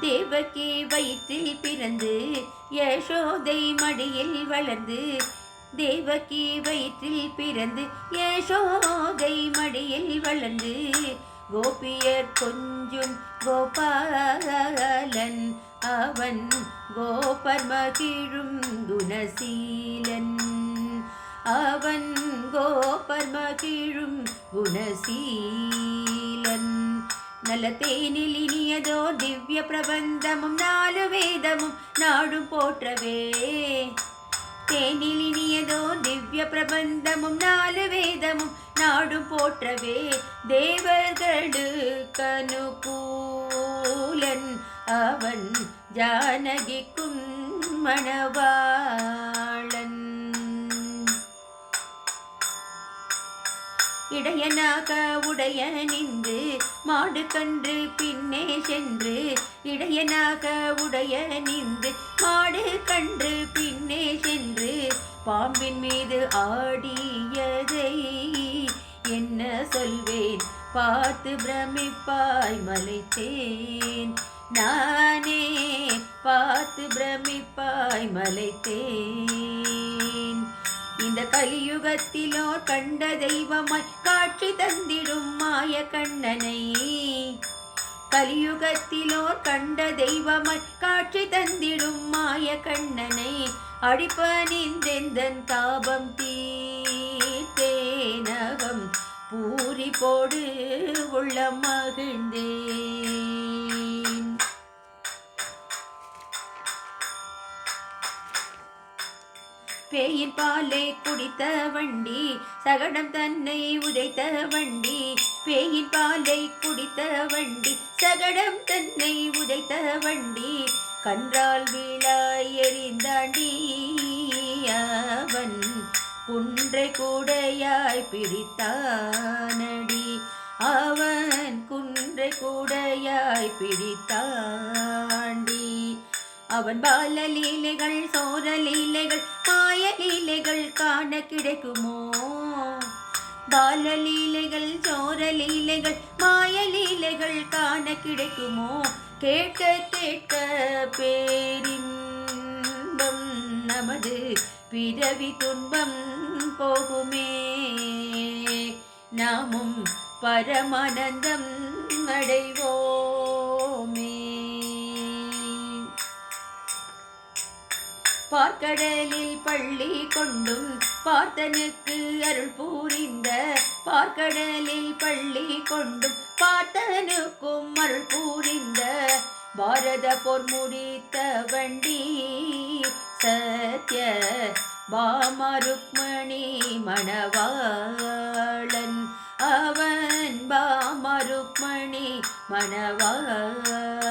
தேவகி வயிற்றில் பிறந்து யசோதை மடியில் வளர்ந்து, தேவகி வயிற்றில் பிறந்து யசோதை மடியில் வளர்ந்து, கோபியர் கொஞ்சும் கோபாலன் அவன் கோபர் மகிழும் குணசீலன், அவன் கோபர் மகிழும் குணசீலன். நல்ல தேனில் இனியதோ திவ்ய பிரபந்தமும் 4 வேதமும் நாடும் போற்றவே, தேனில் இனியதோ திவ்ய பிரபந்தமும் 4 வேதமும் நாடும் போற்றவே, தேவர்களுக்கு அனுகூலன் அவன் ஜானகிக்கும் மணவாளன். இடையனாக உடைய நின்று மாடு கன்று பின்னே சென்று, இடையனாக உடைய நின்று மாடு கன்று பின்னே சென்று, பாம்பின் மீது ஆடியதை என்ன சொல்வேன், பார்த்து பிரமிப்பாய் மலைத்தேன் நானே, பார்த்து பிரமிப்பாய் மலைத்தேன். இந்த கலியுகத்திலோர் கண்ட தெய்வமாய் காட்சி தந்திடும் மாய கண்ணனை, கலியுகத்திலோர் கண்ட தெய்வமாய் காட்சி தந்திடும் மாய கண்ணனை, அடிப்பணிந்தெந்தன் தாபம் தீர்த்தேனகம் பூரி போடு உள்ள மகிழ்ந்தேன். பேயின் பாலை குடித்த வண்டி சகடம் தன்னை உதைத்த வண்டி, பேயின் பாலை குடித்த வண்டி சகடம் தன்னை உதைத்த வண்டி, கன்றால் வீழாய் எறிந்தாண்டி அவன் குன்றை கூடையாய் பிடித்தானடி, அவன் குன்றை கூடையாய் பிடித்தாண்டி. அவன் பாலலீலைகள் சோரலீலைகள் மாயலீலைகள் காண கிடைக்குமோ, பாலலீலைகள் சோரலீலைகள் மாயலீலைகள் காண கிடைக்குமோ, கேட்க கேட்க பேரின்பம் நமது பிறவி துன்பம் போகுமே, நாமும் பரமானந்தம் அடைவோமே. பார்க்கடலில் பள்ளி கொண்டும் பார்த்தனுக்கு அருள் புரிந்த, பார்க்கடலில் பள்ளி கொண்டும் பார்த்தனுக்கும் அருள் புரிந்த, பாரத போர் முடித்த வண்டி சத்ய பாமா ருக்மணி மணவாளன், அவன் பாமா ருக்மணி மணவாளன்.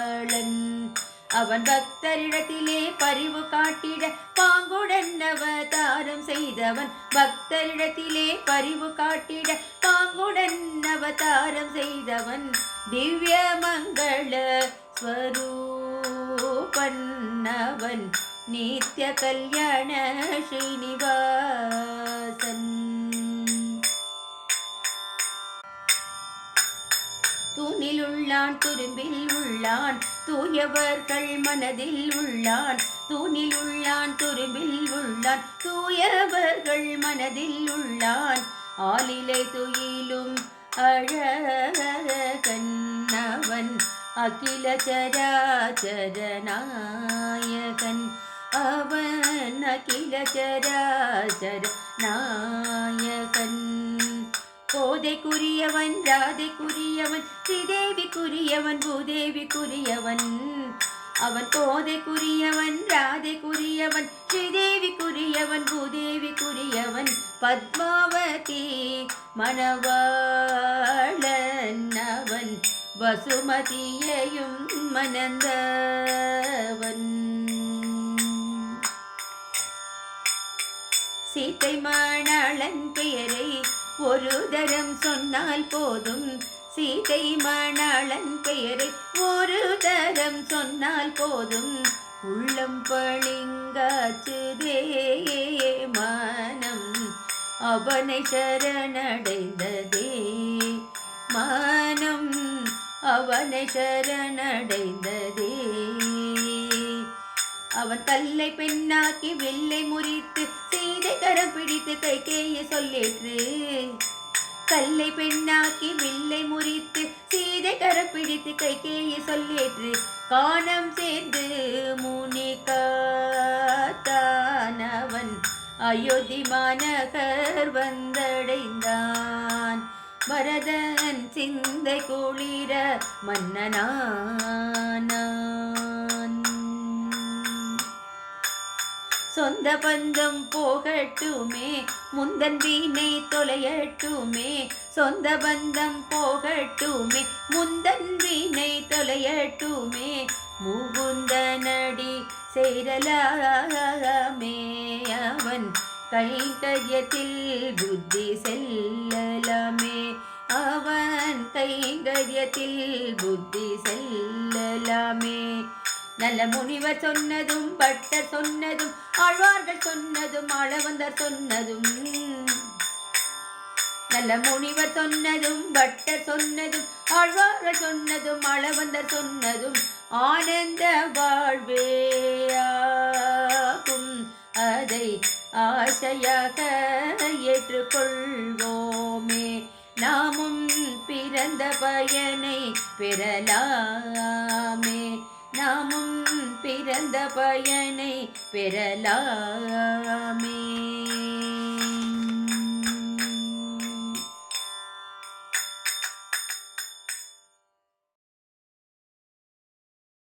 அவன் பக்தரிடத்திலே பரிவு காட்டிட பாங்குடன் அவதாரம் செய்தவன், பக்தரிடத்திலே பரிவு காட்டிட பாங்குடன் அவதாரம் செய்தவன், திவ்ய மங்கள ஸ்வரூபன் அவன் நித்ய கல்யாண ஸ்ரீனிவாசன். தூணில் உள்ளான் துரும்பில் உள்ளான் தூயவர்கள் மனதில் உள்ளான், தூணில் உள்ளான் துரும்பில் உள்ளான் தூயவர்கள் மனதில் உள்ளான், ஆலிலை துயிலும் அழகன் அவன் அகில சராச்சர நாயகன், அவன் அகில சராச்சர நாயகன். கோதைக்குரியவன் ராதைக்குரியவன் ஸ்ரீதேவிக்குரியவன் பூதேவிக்குரியவன், அவன் கோதைக்குரியவன் ராதைக்குரியவன் ஸ்ரீதேவிக்குரியவன் பூதேவிக்குரியவன், பத்மாவதி மணவாளன் அவன் வசுமதியையும் மணந்தவன். சீத்தை மணாளன் பெயரை ஒரு தரம் சொன்னால் போதும், சீதை மணாளன் பெயரை ஒரு தரம் சொன்னால் போதும், உள்ளம் பளிங்காச்சுதே மனம் அவனை சரணடைந்ததே, மனம் அவனை சரணடைந்ததே. அவன் கல்லை பெண்ணாக்கி வில்லை முறித்து சீதை கரம் பிடித்து கைகேயி சொல்லேற்று. கல்லை பெண்ணாக்கி வில்லை முறித்து சீதை கரம் பிடித்து கைகேயி சொல்லேற்று. காணம் சேர்ந்து முனி காத்தான் அவன் அயோத்தி மாநகர் வந்தடைந்தான். பரதன் சிந்தை குளிர மன்னனானான். சொந்த பந்தம் போகட்டுமே முந்தன் வீணை தொலையட்டுமே. சொந்த பந்தம் போகட்டுமே முந்தன் வீணை தொலையட்டுமே. முகுந்தனடி சேரலாமே அவன் கைங்கரியத்தில் புத்தி செல்லலாமே. அவன் கைங்கரியத்தில் புத்தி செல்லலாமே. நல்ல முனிவர் சொன்னதும் பட்டர் சொன்னதும் ஆழ்வார்கள் சொன்னதும் ஆளவந்தர் சொன்னதும். நல்ல முனிவர் சொன்னதும் பட்டர் சொன்னதும் ஆழ்வார்கள் சொன்னதும் ஆளவந்தர் சொன்னதும் ஆனந்த வாழ்வேயாகும். அதை ஆசையாக ஏற்றுக்கொள்வோமே. நாமும் பிறந்த பயனை பெறலாமே. நாமும் பிறந்த பயனை பெறலாமே.